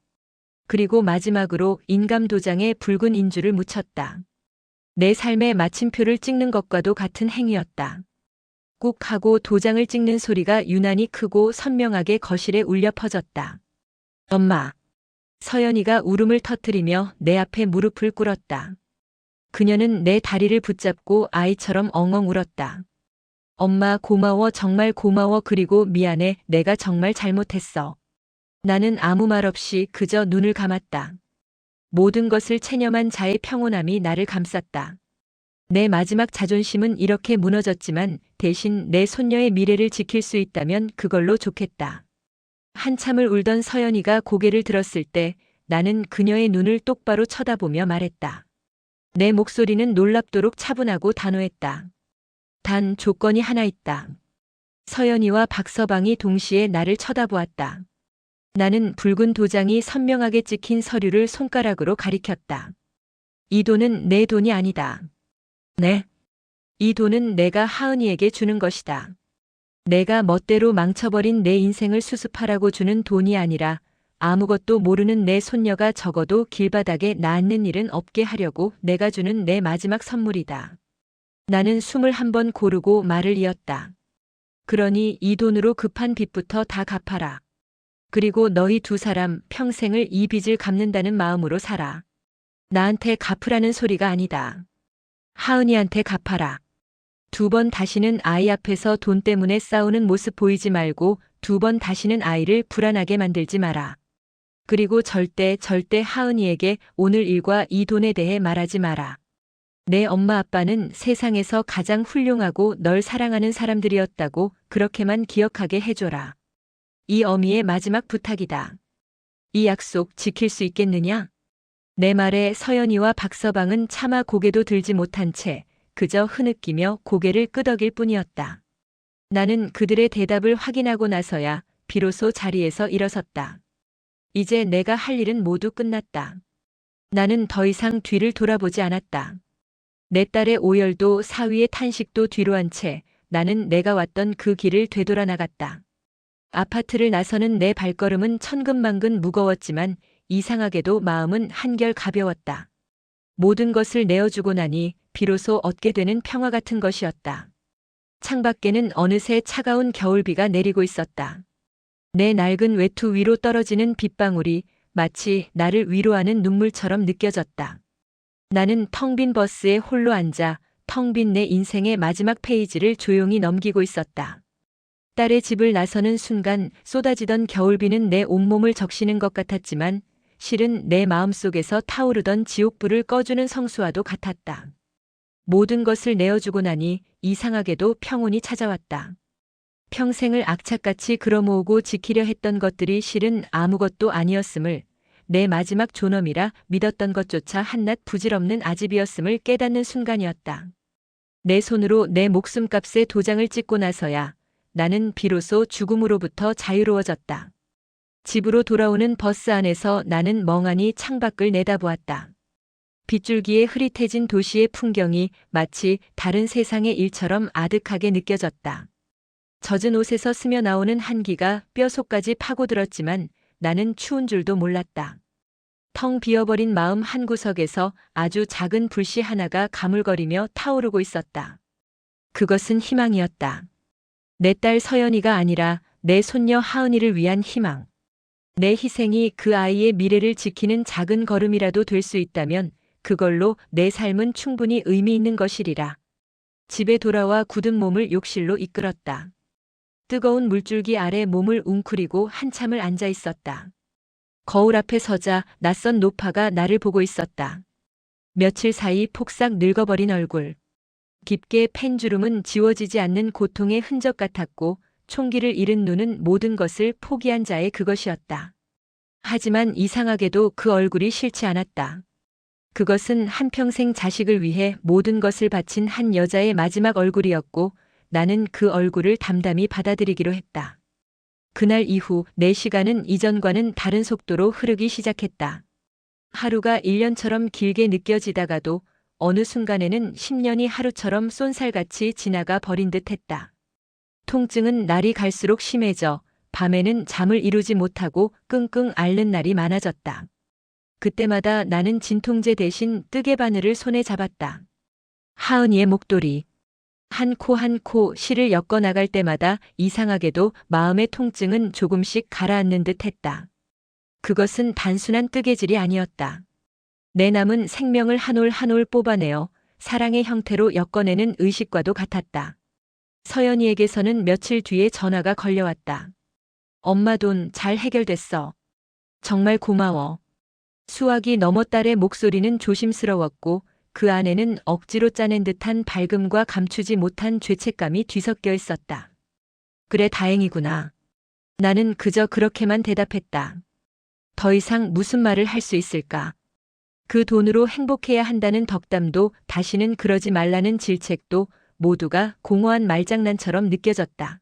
그리고 마지막으로 인감도장에 붉은 인주를 묻혔다. 내 삶의 마침표를 찍는 것과도 같은 행위였다. 꾹 하고 도장을 찍는 소리가 유난히 크고 선명하게 거실에 울려 퍼졌다. 엄마. 서연이가 울음을 터뜨리며 내 앞에 무릎을 꿇었다. 그녀는 내 다리를 붙잡고 아이처럼 엉엉 울었다. 엄마 고마워, 정말 고마워, 그리고 미안해, 내가 정말 잘못했어. 나는 아무 말 없이 그저 눈을 감았다. 모든 것을 체념한 자의 평온함이 나를 감쌌다. 내 마지막 자존심은 이렇게 무너졌지만 대신 내 손녀의 미래를 지킬 수 있다면 그걸로 좋겠다. 한참을 울던 서연이가 고개를 들었을 때 나는 그녀의 눈을 똑바로 쳐다보며 말했다. 내 목소리는 놀랍도록 차분하고 단호했다. 단 조건이 하나 있다. 서연이와 박서방이 동시에 나를 쳐다보았다. 나는 붉은 도장이 선명하게 찍힌 서류를 손가락으로 가리켰다. 이 돈은 내 돈이 아니다. 네. 이 돈은 내가 하은이에게 주는 것이다. 내가 멋대로 망쳐버린 내 인생을 수습하라고 주는 돈이 아니라 아무것도 모르는 내 손녀가 적어도 길바닥에 낫는 일은 없게 하려고 내가 주는 내 마지막 선물이다. 나는 숨을 한번 고르고 말을 이었다. 그러니 이 돈으로 급한 빚부터 다 갚아라. 그리고 너희 두 사람 평생을 이 빚을 갚는다는 마음으로 살아. 나한테 갚으라는 소리가 아니다. 하은이한테 갚아라. 두 번 다시는 아이 앞에서 돈 때문에 싸우는 모습 보이지 말고 두 번 다시는 아이를 불안하게 만들지 마라. 그리고 절대 하은이에게 오늘 일과 이 돈에 대해 말하지 마라. 내 엄마 아빠는 세상에서 가장 훌륭하고 널 사랑하는 사람들이었다고 그렇게만 기억하게 해줘라. 이 어미의 마지막 부탁이다. 이 약속 지킬 수 있겠느냐? 내 말에 서연이와 박서방은 차마 고개도 들지 못한 채 그저 흐느끼며 고개를 끄덕일 뿐이었다. 나는 그들의 대답을 확인하고 나서야 비로소 자리에서 일어섰다. 이제 내가 할 일은 모두 끝났다. 나는 더 이상 뒤를 돌아보지 않았다. 내 딸의 오열도 사위의 탄식도 뒤로 한 채 나는 내가 왔던 그 길을 되돌아 나갔다. 아파트를 나서는 내 발걸음은 천근만근 무거웠지만 이상하게도 마음은 한결 가벼웠다. 모든 것을 내어주고 나니 비로소 얻게 되는 평화 같은 것이었다. 창밖에는 어느새 차가운 겨울비가 내리고 있었다. 내 낡은 외투 위로 떨어지는 빗방울이 마치 나를 위로하는 눈물처럼 느껴졌다. 나는 텅 빈 버스에 홀로 앉아 텅 빈 내 인생의 마지막 페이지를 조용히 넘기고 있었다. 딸의 집을 나서는 순간 쏟아지던 겨울비는 내 온몸을 적시는 것 같았지만 실은 내 마음속에서 타오르던 지옥불을 꺼주는 성수와도 같았다. 모든 것을 내어주고 나니 이상하게도 평온이 찾아왔다. 평생을 악착같이 끌어모으고 지키려 했던 것들이 실은 아무것도 아니었음을, 내 마지막 존엄이라 믿었던 것조차 한낱 부질없는 아집이었음을 깨닫는 순간이었다. 내 손으로 내 목숨값의 도장을 찍고 나서야 나는 비로소 죽음으로부터 자유로워졌다. 집으로 돌아오는 버스 안에서 나는 멍하니 창밖을 내다보았다. 빗줄기에 흐릿해진 도시의 풍경이 마치 다른 세상의 일처럼 아득하게 느껴졌다. 젖은 옷에서 스며 나오는 한기가 뼈속까지 파고들었지만 나는 추운 줄도 몰랐다. 텅 비어버린 마음 한구석에서 아주 작은 불씨 하나가 가물거리며 타오르고 있었다. 그것은 희망이었다. 내 딸 서연이가 아니라 내 손녀 하은이를 위한 희망. 내 희생이 그 아이의 미래를 지키는 작은 걸음이라도 될 수 있다면 그걸로 내 삶은 충분히 의미 있는 것이리라. 집에 돌아와 굳은 몸을 욕실로 이끌었다. 뜨거운 물줄기 아래 몸을 웅크리고 한참을 앉아 있었다. 거울 앞에 서자 낯선 노파가 나를 보고 있었다. 며칠 사이 폭삭 늙어버린 얼굴. 깊게 팬 주름은 지워지지 않는 고통의 흔적 같았고 총기를 잃은 눈은 모든 것을 포기한 자의 그것이었다. 하지만 이상하게도 그 얼굴이 싫지 않았다. 그것은 한평생 자식을 위해 모든 것을 바친 한 여자의 마지막 얼굴이었고 나는 그 얼굴을 담담히 받아들이기로 했다. 그날 이후 내 시간은 이전과는 다른 속도로 흐르기 시작했다. 하루가 1년처럼 길게 느껴지다가도 어느 순간에는 10년이 하루처럼 쏜살같이 지나가 버린 듯 했다. 통증은 날이 갈수록 심해져 밤에는 잠을 이루지 못하고 끙끙 앓는 날이 많아졌다. 그때마다 나는 진통제 대신 뜨개 바늘을 손에 잡았다. 하은이의 목도리. 한 코 한 코 실을 엮어 나갈 때마다 이상하게도 마음의 통증은 조금씩 가라앉는 듯 했다. 그것은 단순한 뜨개질이 아니었다. 내 남은 생명을 한 올 한 올 뽑아내어 사랑의 형태로 엮어내는 의식과도 같았다. 서연이에게서는 며칠 뒤에 전화가 걸려왔다. 엄마 돈 잘 해결됐어. 정말 고마워. 수화기 넘어 딸의 목소리는 조심스러웠고 그 안에는 억지로 짜낸 듯한 밝음과 감추지 못한 죄책감이 뒤섞여 있었다. 그래 다행이구나. 나는 그저 그렇게만 대답했다. 더 이상 무슨 말을 할 수 있을까? 그 돈으로 행복해야 한다는 덕담도 다시는 그러지 말라는 질책도 모두가 공허한 말장난처럼 느껴졌다.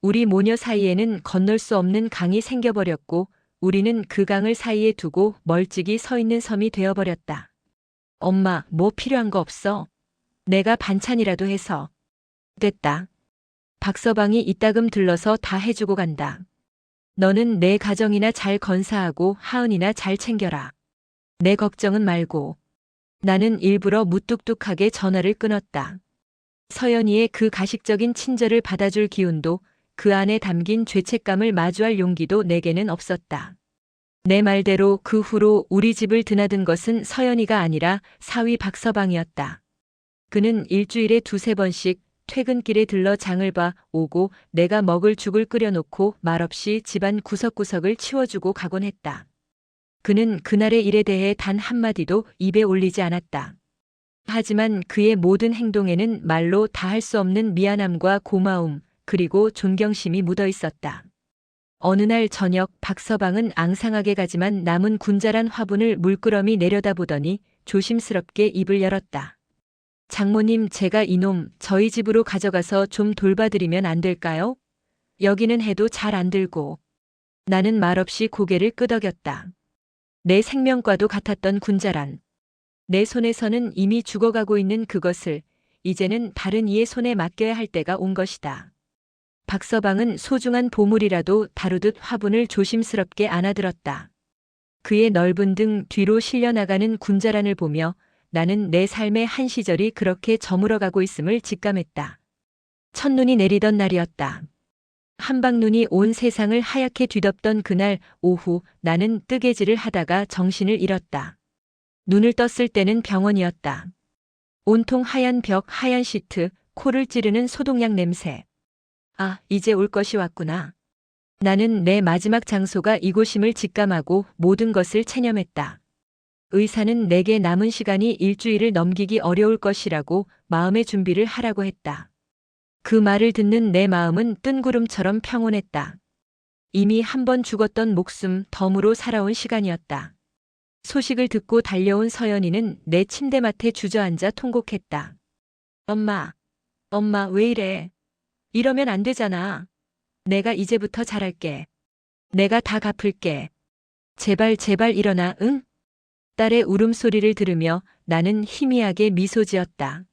우리 모녀 사이에는 건널 수 없는 강이 생겨버렸고 우리는 그 강을 사이에 두고 멀찍이 서 있는 섬이 되어버렸다. 엄마, 뭐 필요한 거 없어? 내가 반찬이라도 해서. 됐다. 박서방이 이따금 들러서 다 해주고 간다. 너는 내 가정이나 잘 건사하고 하은이나 잘 챙겨라. 내 걱정은 말고. 나는 일부러 무뚝뚝하게 전화를 끊었다. 서연이의 그 가식적인 친절을 받아줄 기운도 그 안에 담긴 죄책감을 마주할 용기도 내게는 없었다. 내 말대로 그 후로 우리 집을 드나든 것은 서연이가 아니라 사위 박서방이었다. 그는 일주일에 2~3번씩 퇴근길에 들러 장을 봐 오고 내가 먹을 죽을 끓여놓고 말없이 집안 구석구석을 치워주고 가곤 했다. 그는 그날의 일에 대해 단 한마디도 입에 올리지 않았다. 하지만 그의 모든 행동에는 말로 다 할 수 없는 미안함과 고마움, 그리고 존경심이 묻어 있었다. 어느 날 저녁 박서방은 앙상하게 가지만 남은 군자란 화분을 물끄러미 내려다보더니 조심스럽게 입을 열었다. 장모님, 제가 이놈 저희 집으로 가져가서 좀 돌봐드리면 안 될까요? 여기는 해도 잘 안 들고. 나는 말없이 고개를 끄덕였다. 내 생명과도 같았던 군자란. 내 손에서는 이미 죽어가고 있는 그것을 이제는 다른 이의 손에 맡겨야 할 때가 온 것이다. 박서방은 소중한 보물이라도 다루듯 화분을 조심스럽게 안아들었다. 그의 넓은 등 뒤로 실려나가는 군자란을 보며 나는 내 삶의 한 시절이 그렇게 저물어가고 있음을 직감했다. 첫눈이 내리던 날이었다. 한방눈이 온 세상을 하얗게 뒤덮던 그날 오후 나는 뜨개질을 하다가 정신을 잃었다. 눈을 떴을 때는 병원이었다. 온통 하얀 벽, 하얀 시트, 코를 찌르는 소독약 냄새. 아, 이제 올 것이 왔구나. 나는 내 마지막 장소가 이곳임을 직감하고 모든 것을 체념했다. 의사는 내게 남은 시간이 일주일을 넘기기 어려울 것이라고 마음의 준비를 하라고 했다. 그 말을 듣는 내 마음은 뜬구름처럼 평온했다. 이미 한 번 죽었던 목숨 덤으로 살아온 시간이었다. 소식을 듣고 달려온 서연이는 내 침대맡에 주저앉아 통곡했다. 엄마, 엄마 왜 이래? 이러면 안 되잖아. 내가 이제부터 잘할게. 내가 다 갚을게. 제발 제발 일어나, 응? 딸의 울음소리를 들으며 나는 희미하게 미소 지었다.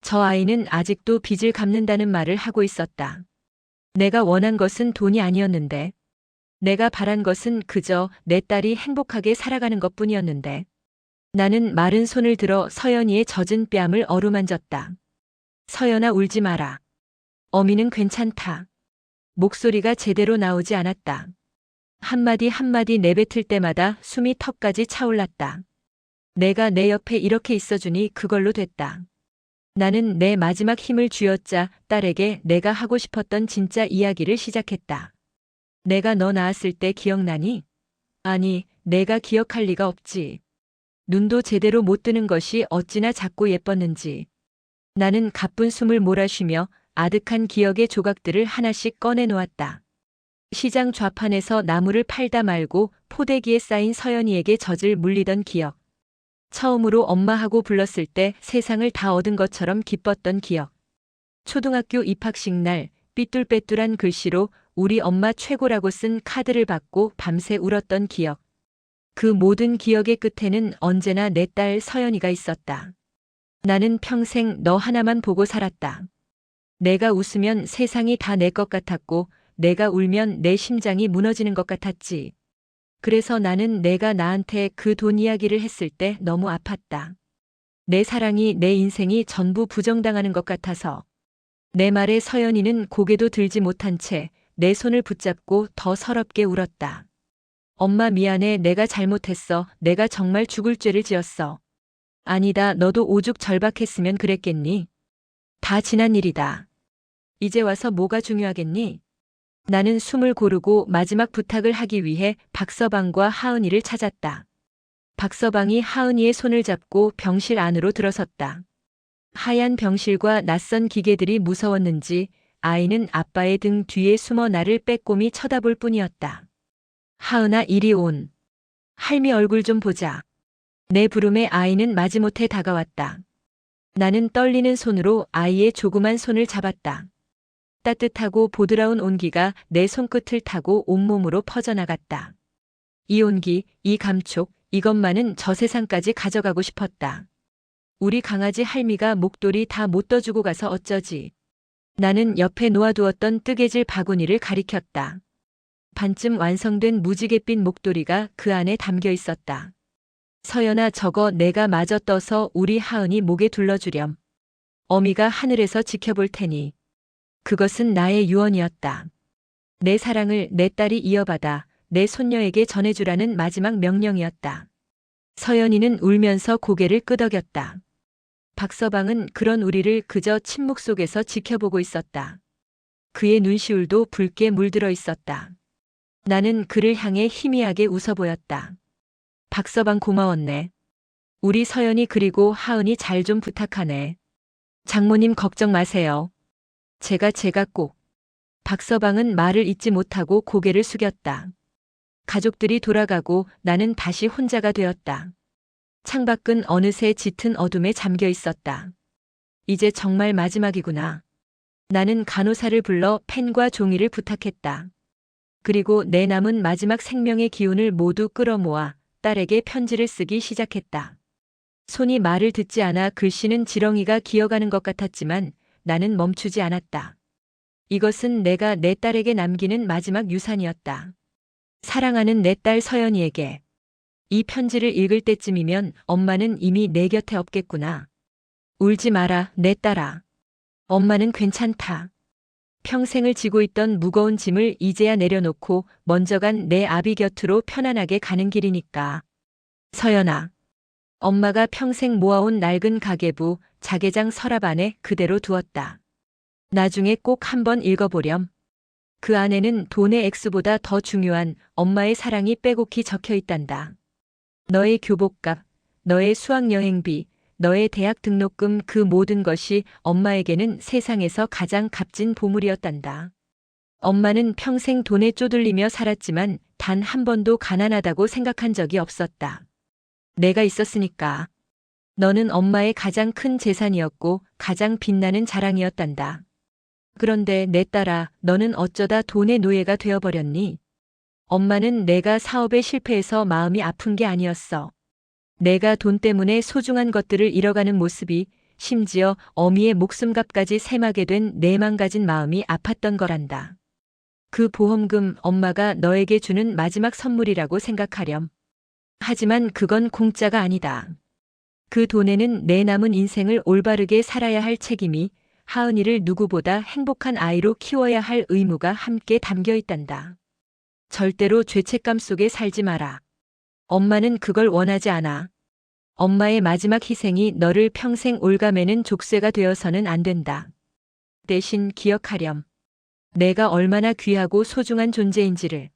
저 아이는 아직도 빚을 갚는다는 말을 하고 있었다. 내가 원한 것은 돈이 아니었는데. 내가 바란 것은 그저 내 딸이 행복하게 살아가는 것뿐이었는데. 나는 마른 손을 들어 서연이의 젖은 뺨을 어루만졌다. 서연아, 울지 마라. 어미는 괜찮다. 목소리가 제대로 나오지 않았다. 한마디 한마디 내뱉을 때마다 숨이 턱까지 차올랐다. 내가 내 옆에 이렇게 있어주니 그걸로 됐다. 나는 내 마지막 힘을 쥐어짜 딸에게 내가 하고 싶었던 진짜 이야기를 시작했다. 내가 너 낳았을 때 기억나니? 아니, 내가 기억할 리가 없지. 눈도 제대로 못 뜨는 것이 어찌나 작고 예뻤는지. 나는 가쁜 숨을 몰아쉬며 아득한 기억의 조각들을 하나씩 꺼내 놓았다. 시장 좌판에서 나무를 팔다 말고 포대기에 쌓인 서연이에게 젖을 물리던 기억. 처음으로 엄마하고 불렀을 때 세상을 다 얻은 것처럼 기뻤던 기억. 초등학교 입학식 날 삐뚤빼뚤한 글씨로 우리 엄마 최고라고 쓴 카드를 받고 밤새 울었던 기억. 그 모든 기억의 끝에는 언제나 내 딸 서연이가 있었다. 나는 평생 너 하나만 보고 살았다. 내가 웃으면 세상이 다 내 것 같았고 내가 울면 내 심장이 무너지는 것 같았지. 그래서 나는 내가 나한테 그 돈 이야기를 했을 때 너무 아팠다. 내 사랑이 내 인생이 전부 부정당하는 것 같아서. 내 말에 서연이는 고개도 들지 못한 채 내 손을 붙잡고 더 서럽게 울었다. 엄마 미안해. 내가 잘못했어. 내가 정말 죽을 죄를 지었어. 아니다. 너도 오죽 절박했으면 그랬겠니? 다 지난 일이다. 이제 와서 뭐가 중요하겠니? 나는 숨을 고르고 마지막 부탁을 하기 위해 박서방과 하은이를 찾았다. 박서방이 하은이의 손을 잡고 병실 안으로 들어섰다. 하얀 병실과 낯선 기계들이 무서웠는지 아이는 아빠의 등 뒤에 숨어 나를 빼꼼히 쳐다볼 뿐이었다. 하은아, 이리 온. 할미 얼굴 좀 보자. 내 부름에 아이는 마지못해 다가왔다. 나는 떨리는 손으로 아이의 조그만 손을 잡았다. 따뜻하고 보드라운 온기가 내 손끝을 타고 온몸으로 퍼져나갔다. 이 온기, 이 감촉, 이것만은 저 세상까지 가져가고 싶었다. 우리 강아지 할미가 목도리 다 못 떠주고 가서 어쩌지. 나는 옆에 놓아두었던 뜨개질 바구니를 가리켰다. 반쯤 완성된 무지갯빛 목도리가 그 안에 담겨 있었다. 서연아, 저거 내가 마저 떠서 우리 하은이 목에 둘러주렴. 어미가 하늘에서 지켜볼 테니. 그것은 나의 유언이었다. 내 사랑을 내 딸이 이어받아 내 손녀에게 전해주라는 마지막 명령이었다. 서연이는 울면서 고개를 끄덕였다. 박서방은 그런 우리를 그저 침묵 속에서 지켜보고 있었다. 그의 눈시울도 붉게 물들어 있었다. 나는 그를 향해 희미하게 웃어 보였다. 박서방 고마웠네. 우리 서연이 그리고 하은이 잘 좀 부탁하네. 장모님 걱정 마세요. 제가 꼭. 박서방은 말을 잇지 못하고 고개를 숙였다. 가족들이 돌아가고 나는 다시 혼자가 되었다. 창밖은 어느새 짙은 어둠에 잠겨 있었다. 이제 정말 마지막이구나. 나는 간호사를 불러 펜과 종이를 부탁했다. 그리고 내 남은 마지막 생명의 기운을 모두 끌어모아 딸에게 편지를 쓰기 시작했다. 손이 말을 듣지 않아 글씨는 지렁이가 기어가는 것 같았지만 나는 멈추지 않았다. 이것은 내가 내 딸에게 남기는 마지막 유산이었다. 사랑하는 내 딸 서연이에게. 이 편지를 읽을 때쯤이면 엄마는 이미 내 곁에 없겠구나. 울지 마라, 내 딸아. 엄마는 괜찮다. 평생을 지고 있던 무거운 짐을 이제야 내려놓고 먼저 간 내 아비 곁으로 편안하게 가는 길이니까. 서연아. 엄마가 평생 모아온 낡은 가계부, 자개장 서랍 안에 그대로 두었다. 나중에 꼭 한번 읽어보렴. 그 안에는 돈의 액수보다 더 중요한 엄마의 사랑이 빼곡히 적혀 있단다. 너의 교복값, 너의 수학여행비, 너의 대학 등록금 그 모든 것이 엄마에게는 세상에서 가장 값진 보물이었단다. 엄마는 평생 돈에 쪼들리며 살았지만 단 한 번도 가난하다고 생각한 적이 없었다. 내가 있었으니까. 너는 엄마의 가장 큰 재산이었고 가장 빛나는 자랑이었단다. 그런데 내 딸아, 너는 어쩌다 돈의 노예가 되어버렸니? 엄마는 내가 사업에 실패해서 마음이 아픈 게 아니었어. 내가 돈 때문에 소중한 것들을 잃어가는 모습이 심지어 어미의 목숨값까지 새마게 된 내 망가진 마음이 아팠던 거란다. 그 보험금 엄마가 너에게 주는 마지막 선물이라고 생각하렴. 하지만 그건 공짜가 아니다. 그 돈에는 내 남은 인생을 올바르게 살아야 할 책임이 하은이를 누구보다 행복한 아이로 키워야 할 의무가 함께 담겨 있단다. 절대로 죄책감 속에 살지 마라. 엄마는 그걸 원하지 않아. 엄마의 마지막 희생이 너를 평생 올가매는 족쇄가 되어서는 안 된다. 대신 기억하렴. 내가 얼마나 귀하고 소중한 존재인지를.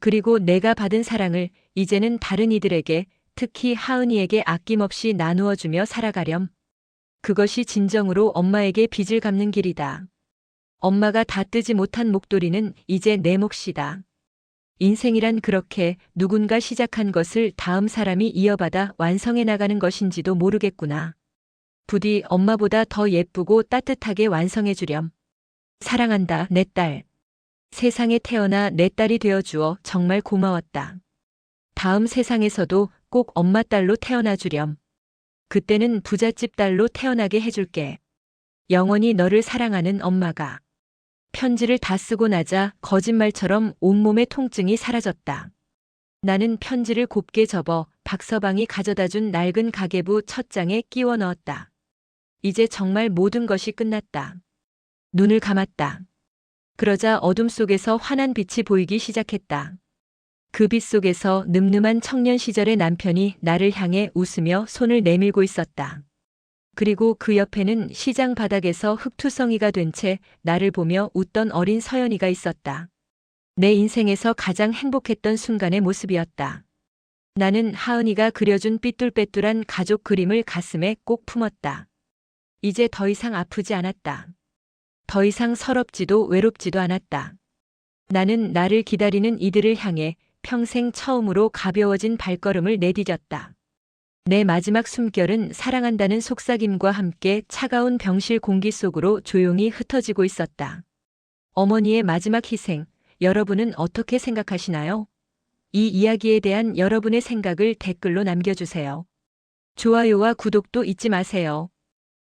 그리고 내가 받은 사랑을 이제는 다른 이들에게, 특히 하은이에게 아낌없이 나누어주며 살아가렴. 그것이 진정으로 엄마에게 빚을 갚는 길이다. 엄마가 다 뜨지 못한 목도리는 이제 내 몫이다. 인생이란 그렇게 누군가 시작한 것을 다음 사람이 이어받아 완성해 나가는 것인지도 모르겠구나. 부디 엄마보다 더 예쁘고 따뜻하게 완성해 주렴. 사랑한다, 내 딸. 세상에 태어나 내 딸이 되어주어 정말 고마웠다. 다음 세상에서도 꼭 엄마 딸로 태어나 주렴. 그때는 부잣집 딸로 태어나게 해줄게. 영원히 너를 사랑하는 엄마가. 편지를 다 쓰고 나자 거짓말처럼 온몸의 통증이 사라졌다. 나는 편지를 곱게 접어 박서방이 가져다 준 낡은 가계부 첫 장에 끼워 넣었다. 이제 정말 모든 것이 끝났다. 눈을 감았다. 그러자 어둠 속에서 환한 빛이 보이기 시작했다. 그 빛 속에서 늠름한 청년 시절의 남편이 나를 향해 웃으며 손을 내밀고 있었다. 그리고 그 옆에는 시장 바닥에서 흙투성이가 된 채 나를 보며 웃던 어린 서연이가 있었다. 내 인생에서 가장 행복했던 순간의 모습이었다. 나는 하은이가 그려준 삐뚤빼뚤한 가족 그림을 가슴에 꼭 품었다. 이제 더 이상 아프지 않았다. 더 이상 서럽지도 외롭지도 않았다. 나는 나를 기다리는 이들을 향해 평생 처음으로 가벼워진 발걸음을 내디뎠다. 내 마지막 숨결은 사랑한다는 속삭임과 함께 차가운 병실 공기 속으로 조용히 흩어지고 있었다. 어머니의 마지막 희생, 여러분은 어떻게 생각하시나요? 이 이야기에 대한 여러분의 생각을 댓글로 남겨주세요. 좋아요와 구독도 잊지 마세요.